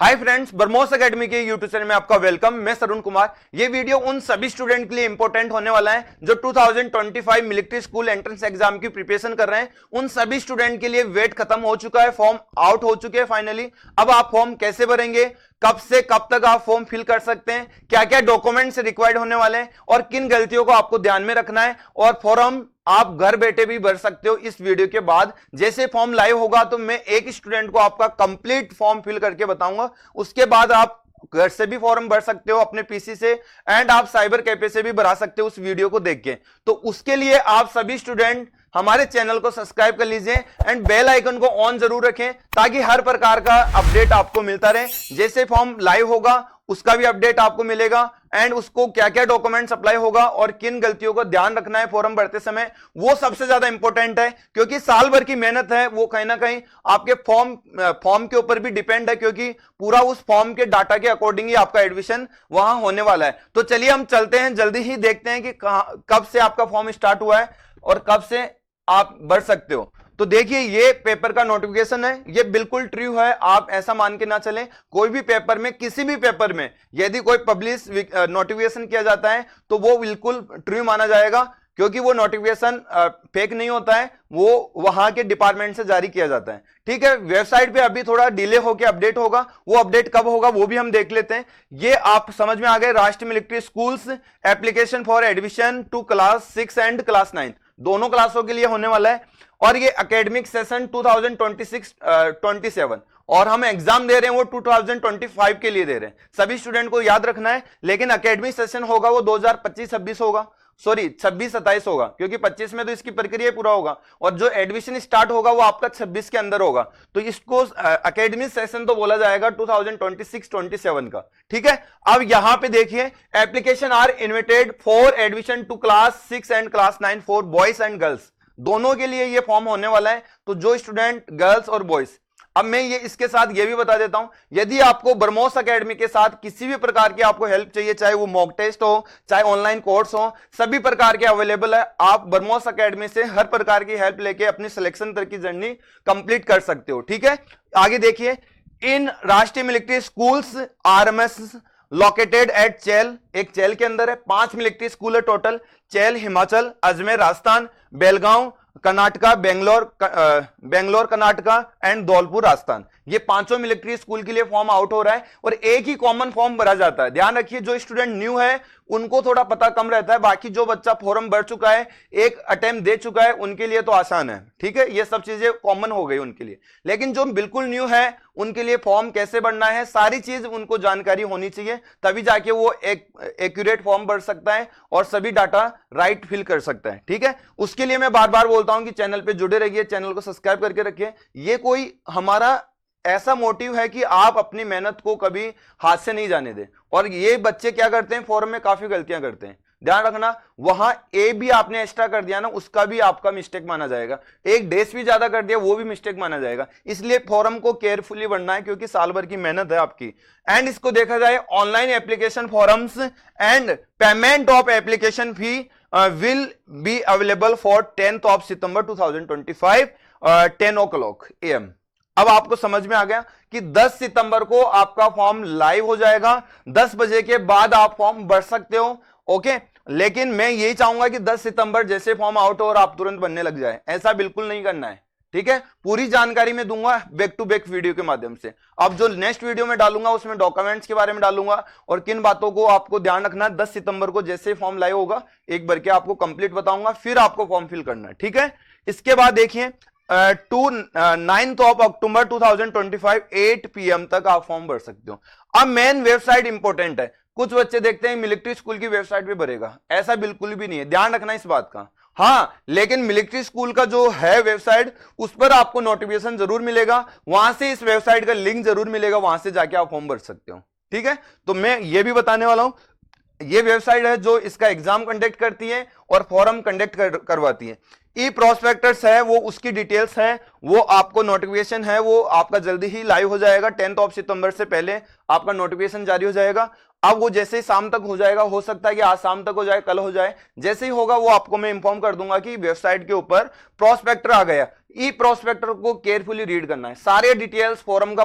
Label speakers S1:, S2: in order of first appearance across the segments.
S1: Hi friends, BrahMos academy के YouTube channel में आपका वेलकम। मैं तरुण कुमार। ये वीडियो उन सभी स्टूडेंट के लिए इंपॉर्टेंट होने वाला है जो 2025 मिलिट्री स्कूल एंट्रेंस एग्जाम की प्रिपरेशन कर रहे हैं। उन सभी स्टूडेंट के लिए वेट खत्म हो चुका है, फॉर्म आउट हो चुके हैं फाइनली। अब आप फॉर्म कैसे भरेंगे, कब से कब तक आप फॉर्म फिल कर सकते हैं, क्या क्या डॉक्यूमेंट्स रिक्वायर्ड होने वाले हैं और किन गलतियों को आपको ध्यान में रखना है, और फॉर्म आप घर बैठे भी भर सकते हो। इस वीडियो के बाद जैसे फॉर्म लाइव होगा तो मैं एक स्टूडेंट को आपका कंप्लीट फॉर्म फिल करके बताऊंगा। उसके बाद आप घर से भी फॉर्म भर सकते हो अपने पीसी से, एंड आप साइबर कैफे से भी भरा सकते हो उस वीडियो को देख के। तो उसके लिए आप सभी स्टूडेंट हमारे चैनल को सब्सक्राइब कर लीजिए एंड बेल आइकन को ऑन जरूर रखें ताकि हर प्रकार का अपडेट आपको मिलता रहे। जैसे फॉर्म लाइव होगा उसका भी अपडेट आपको मिलेगा, एंड उसको क्या क्या डॉक्यूमेंट्स अप्लाई होगा और किन गलतियों को ध्यान रखना है फॉर्म भरते समय, वो सबसे ज्यादा इंपॉर्टेंट है। क्योंकि साल भर की मेहनत है वो कहीं ना कहीं आपके फॉर्म के ऊपर भी डिपेंड है, क्योंकि पूरा उस फॉर्म के डाटा के अकॉर्डिंग ही आपका एडमिशन वहां होने वाला है। तो चलिए हम चलते हैं, जल्दी ही देखते हैं कि कब से आपका फॉर्म स्टार्ट हुआ है और कब से आप भर सकते हो। तो देखिए, ये पेपर का नोटिफिकेशन है, ये बिल्कुल ट्रू है। आप ऐसा मान के ना चलें, कोई भी पेपर में, किसी भी पेपर में यदि कोई पब्लिश नोटिफिकेशन किया जाता है तो वो बिल्कुल ट्रू माना जाएगा, क्योंकि वो नोटिफिकेशन फेक नहीं होता है, वो वहां के डिपार्टमेंट से जारी किया जाता है। ठीक है, वेबसाइट पे अभी थोड़ा डिले होकर अपडेट होगा, वो अपडेट कब होगा वो भी हम देख लेते हैं। ये आप समझ में आ गए, राष्ट्रीय military schools application for admission to class 6 and class 9 दोनों क्लासों के लिए होने वाला है। और ये एकेडमिक सेशन 2026-27 और हम एग्जाम दे रहे हैं वो 2025 के लिए दे रहे हैं। सभी स्टूडेंट को याद रखना है, लेकिन एकेडमिक सेशन होगा वो 2025-26 होगा, सॉरी 26-27 होगा, क्योंकि 25 में तो इसकी प्रक्रिया पूरा होगा, और जो एडमिशन स्टार्ट होगा वो आपका 26 के अंदर होगा। तो इसको एकेडमिक सेशन तो बोला जाएगा 2026-27 का। ठीक है, अब यहां पे देखिए, application are invited for admission to class 6 and class 9 for boys and girls, दोनों के लिए ये फॉर्म होने वाला है। तो जो स्टूडेंट गर्ल्स और बॉयज, अब मैं ये इसके साथ ये भी बता देता हूं, यदि आपको ब्रह्मोस एकेडमी के साथ किसी भी प्रकार की आपको हेल्प चाहिए, चाहे वो मॉक टेस्ट हो, चाहे ऑनलाइन कोर्स हो, सभी प्रकार के अवेलेबल है। आप ब्रह्मोस एकेडमी से हर प्रकार की हेल्प लेके अपनी सिलेक्शन तक की जर्नी कंप्लीट कर सकते हो। ठीक है, आगे देखिए, इन Rashtriya military schools RMS located at Chail, एक चैल के अंदर है, 5 मिलिट्री स्कूल है टोटल। चैल हिमाचल, अजमेर राजस्थान, बेलगांव कर्नाटका, बेंगलोर कर्नाटका एंड धौलपुर राजस्थान, ये 5 मिलिट्री स्कूल के लिए फॉर्म आउट हो रहा है और एक ही कॉमन फॉर्म भरा जाता है। ध्यान रखिए, जो स्टूडेंट न्यू है उनको थोड़ा पता कम रहता है, बाकी जो बच्चा फॉर्म भर चुका है, एक अटेम्प्ट दे चुका है, उनके लिए तो आसान है। ठीक है, ये सब चीजें कॉमन हो गई उनके लिए, लेकिन जो बिल्कुल न्यू है उनके लिए फॉर्म कैसे भरना है, सारी चीज उनको जानकारी होनी चाहिए, तभी जाके वो एक एक्यूरेट फॉर्म भर सकता है और सभी डाटा राइट फिल कर सकता है। ठीक है, उसके लिए मैं बार बार बोलता हूं कि चैनल पे जुड़े रहिए, चैनल को सब्सक्राइब करके रखिए। ये कोई हमारा ऐसा मोटिव है कि आप अपनी मेहनत को कभी हाथ से नहीं जाने दें। और ये बच्चे क्या करते हैं, फॉर्म में काफी गलतियां करते हैं, ध्यान रखना। वहां ए भी आपने एक्स्ट्रा कर दिया ना, उसका भी आपका मिस्टेक माना जाएगा। एक डेस भी ज्यादा कर दिया, वो भी मिस्टेक माना जाएगा। इसलिए फॉर्म को केयरफुली भरना है, क्योंकि साल भर की मेहनत है आपकी। एंड इसको देखा जाए, online application forms and payment of application fee will be available for 10 September 2025 10 o'clock AM। अब आपको समझ में आ गया कि 10 सितंबर को आपका फॉर्म लाइव हो जाएगा, 10 बजे के बाद आप फॉर्म भर सकते हो। ओके, लेकिन मैं यही चाहूंगा कि 10 सितंबर जैसे फॉर्म आउट हो और आप तुरंत बनने लग जाए, ऐसा बिल्कुल नहीं करना है। ठीक है, पूरी जानकारी मैं दूंगा बैक टू बैक वीडियो के माध्यम से। अब जो नेक्स्ट वीडियो में डालूंगा उसमें डॉक्यूमेंट्स के बारे में डालूंगा और किन बातों को आपको ध्यान रखना है। 10 सितंबर को जैसे फॉर्म लाइव होगा एक बार के आपको कंप्लीट बताऊंगा, फिर आपको फॉर्म फिल करना है। ठीक है, इसके बाद देखिए, 9 अक्टूबर 2025 8 PM तक आप फॉर्म भर सकते हो। अब मेन वेबसाइट इंपॉर्टेंट है, कुछ बच्चे देखते हैं मिलिट्री स्कूल की वेबसाइट पे भरेगा, ऐसा बिल्कुल भी नहीं है, ध्यान रखना इस बात का। हाँ, लेकिन मिलिट्री स्कूल का जो है वेबसाइट, उस पर आपको नोटिफिकेशन जरूर मिलेगा, वहां से इस वेबसाइट का लिंक जरूर मिलेगा, वहां से जाके आप फॉर्म भर सकते हो। ठीक है, तो मैं ये भी बताने वाला हूं, ये वेबसाइट है जो इसका एग्जाम कंडक्ट करती है और फॉर्म कंडक्ट करवाती है। ई प्रोस्पेक्टस है, वो उसकी डिटेल्स है, वो आपको नोटिफिकेशन है, वो आपका जल्दी ही लाइव हो जाएगा। 10 सितंबर से पहले आपका नोटिफिकेशन जारी हो जाएगा। अब वो जैसे ही शाम तक हो जाएगा, हो सकता है कि आज शाम तक हो जाए, कल हो जाए, जैसे ही होगा वो आपको मैं इंफॉर्म कर दूंगा कि वेबसाइट के ऊपर प्रोस्पेक्टर आ गया। ई प्रोस्पेक्टर को केयरफुली रीड करना है, सारे डिटेल्स फोरम का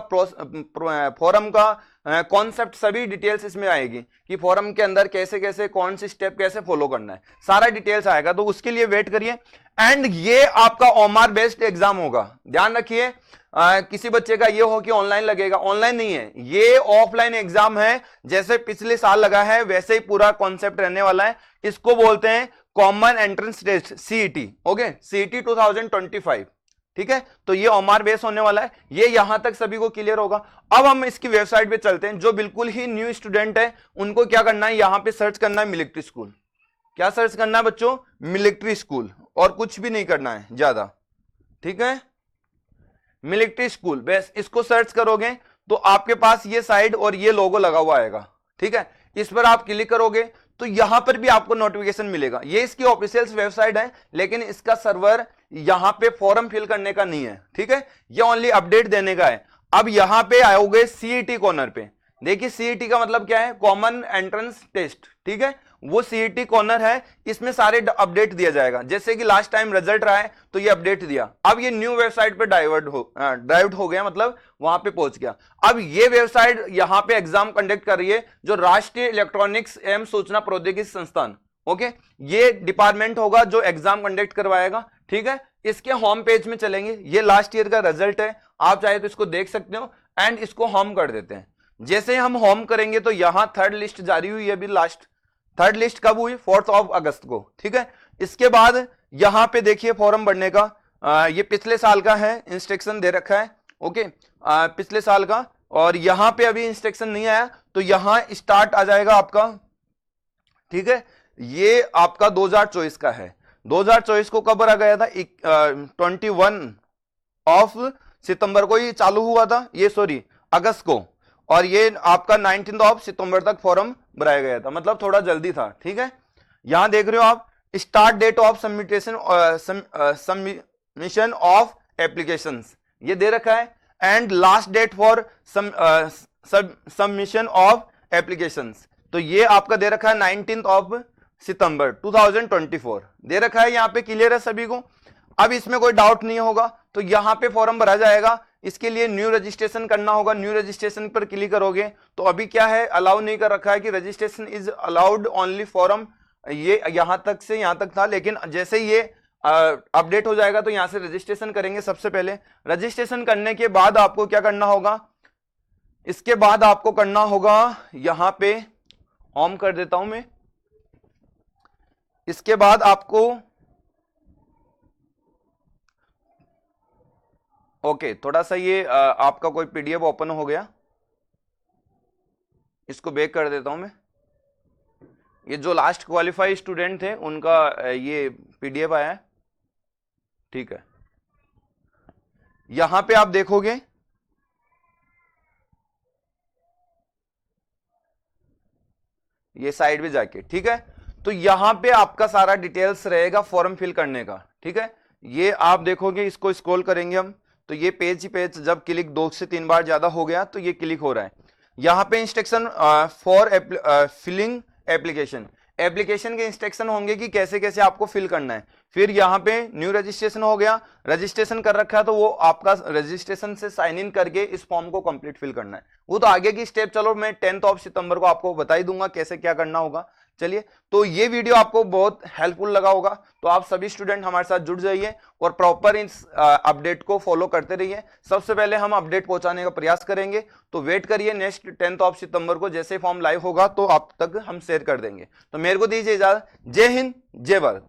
S1: कॉन्सेप्ट, सभी डिटेल्स इसमें आएगी कि फोरम के अंदर कैसे कैसे कौन सी स्टेप कैसे फॉलो करना है, सारा डिटेल्स आएगा, तो उसके लिए वेट करिए। एंड ये आपका ओमार बेस्ड एग्जाम होगा, ध्यान रखिए। किसी बच्चे का ये हो कि ऑनलाइन लगेगा, ऑनलाइन नहीं है, ये ऑफलाइन एग्जाम है, जैसे पिछले साल लगा है वैसे ही पूरा कॉन्सेप्ट रहने वाला है। इसको बोलते हैं common entrance test, CET. Okay, CET 2025, ठीक है। तो ये ओमार बेस होने वाला है, ये यहां तक सभी को क्लियर होगा। अब हम इसकी वेबसाइट पे चलते हैं। जो बिल्कुल ही न्यू स्टूडेंट है उनको क्या करना है, यहां पे सर्च करना है मिलिट्री स्कूल। क्या सर्च करना है बच्चों, मिलिट्री स्कूल, और कुछ भी नहीं करना है ज्यादा, ठीक है। मिलिट्री स्कूल बस इसको सर्च करोगे तो आपके पास ये साइड और ये लोगो लगा हुआ आएगा, ठीक है। इस पर आप क्लिक करोगे तो यहां पर भी आपको नोटिफिकेशन मिलेगा। ये इसकी ऑफिशियल वेबसाइट है, लेकिन इसका सर्वर यहां पे फॉर्म फिल करने का नहीं है, ठीक है, ये ओनली अपडेट देने का है। अब यहां पे आओगे सीईटी कॉर्नर पे, देखिए सीईटी का मतलब क्या है, कॉमन एंट्रेंस टेस्ट, ठीक है, वो सीईटी कॉर्नर है, इसमें सारे अपडेट दिया जाएगा। जैसे कि लास्ट टाइम रिजल्ट रहा है तो ये अपडेट दिया, अब ये न्यू वेबसाइट पे ड्राइव हो गया, मतलब वहां पे पहुंच गया। अब ये वेबसाइट यहां पे एग्जाम कंडक्ट कर रही है जो राष्ट्रीय इलेक्ट्रॉनिक्स एवं सूचना प्रौद्योगिकी संस्थान, ओके, ये डिपार्टमेंट होगा जो एग्जाम कंडक्ट करवाएगा, ठीक है। इसके होम पेज में चलेंगे, ये लास्ट ईयर का रिजल्ट है, आप चाहे तो इसको देख सकते हो। एंड इसको होम कर देते हैं। जैसे हम होम करेंगे तो यहां थर्ड लिस्ट जारी हुई है, अभी लास्ट थर्ड लिस्ट कब हुई, 4 अगस्त को, ठीक है। इसके बाद यहां पे देखिए फॉर्म भरने का, ये पिछले साल का है, इंस्ट्रक्शन दे रखा है, ओके, पिछले साल का, और यहां पे अभी इंस्ट्रक्शन नहीं आया तो यहां स्टार्ट आ जाएगा आपका, ठीक है। ये आपका 2024 का है, 2024 को कब भरा गया था, 21 सितंबर को ये चालू हुआ था, ये सॉरी अगस्त को, और ये आपका 19 सितंबर तक फॉर्म भराया गया था, मतलब थोड़ा जल्दी था, ठीक है। यहां देख रहे हो आप, start date of submission of applications ये दे रखा है, and last date for submission of applications, तो ये आपका दे रखा है 19 सितंबर 2024 दे रखा है, यहां पे क्लियर है सभी को। अब इसमें कोई डाउट नहीं होगा तो यहां पे फॉर्म भरा जाएगा, इसके लिए न्यू रजिस्ट्रेशन करना होगा। न्यू रजिस्ट्रेशन पर क्लिक करोगे तो अभी क्या है, अलाउ नहीं कर रखा है कि registration is allowed only form, ये यहां तक से यहां तक था, लेकिन जैसे ये अपडेट हो जाएगा तो यहां से रजिस्ट्रेशन करेंगे। सबसे पहले रजिस्ट्रेशन करने के बाद आपको क्या करना होगा, इसके बाद आपको करना होगा, यहां पे होम कर देता हूं मैं, इसके बाद आपको ओके थोड़ा सा ये आपका कोई पीडीएफ ओपन हो गया, इसको बैक कर देता हूं मैं। ये जो लास्ट क्वालिफाई स्टूडेंट थे उनका ये पीडीएफ आया है, ठीक है। यहां पे आप देखोगे ये साइड में जाके, ठीक है, तो यहां पे आपका सारा डिटेल्स रहेगा फॉर्म फिल करने का, ठीक है। ये आप देखोगे, इसको स्क्रॉल करेंगे हम तो ये पेज ही पेज, जब क्लिक 2 से 3 बार ज्यादा हो गया तो ये क्लिक हो रहा है। यहां पे instruction for filling application, application के इंस्ट्रक्शन होंगे कि कैसे कैसे आपको फिल करना है। फिर यहाँ पे न्यू रजिस्ट्रेशन हो गया, रजिस्ट्रेशन कर रखा है तो वो आपका रजिस्ट्रेशन से साइन इन करके इस फॉर्म को कंप्लीट फिल करना है। वो तो आगे की स्टेप चलो मैं 10 सितंबर को आपको बता ही दूंगा कैसे क्या करना होगा। चलिए, तो ये वीडियो आपको बहुत हेल्पफुल लगा होगा, तो आप सभी स्टूडेंट हमारे साथ जुड़ जाइए और प्रॉपर इस अपडेट को फॉलो करते रहिए। सबसे पहले हम अपडेट पहुंचाने का प्रयास करेंगे, तो वेट करिए नेक्स्ट 10 सितंबर को जैसे फॉर्म लाइव होगा तो आप तक हम शेयर कर देंगे। तो मेरे को दीजिए इजाजत, जय हिंद जय भारत।